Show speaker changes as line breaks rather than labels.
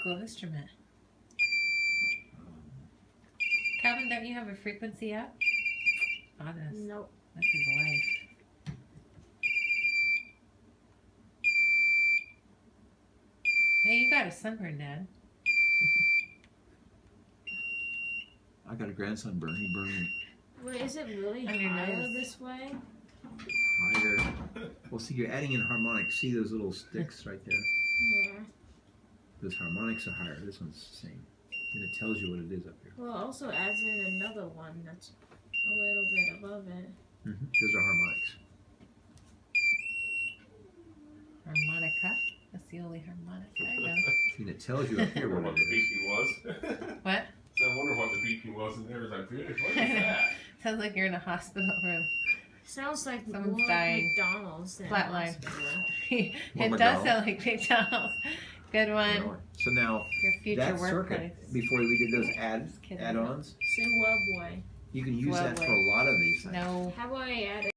cool instrument. Calvin, don't you have a frequency app? Honest.
Nope.
That's his life. Hey, you got a sunburn, Dad.
I got a grandson burn. He burned me
Wait, is it really
On your
higher
nose.
this way?
higher. Well, see, you're adding in harmonics. See those little sticks right there?
Yeah.
Those harmonics are higher. This one's the same. And it tells you what it is up here.
Well, it also adds in another one that's a little bit above it.
Those are harmonics.
Harmonica. That's the only harmonica I know.
And it tells you up
I
here
wonder
what
what the
it is.
BP was.
What?
So I wonder what the BP was in there as I finished. What is that?
Sounds like you're in a hospital room.
Sounds like
Someone's
more
dying.
McDonald's than
Flatline.
hospital.
It
Well,
does
McDonald's.
sound like McDonald's. Good one.
So now,
Your future
that
workplace.
circuit, before we did those
Just kidding.
add-ons,
Zimbabwe.
you can use that for a lot of these things.
No.
How about I add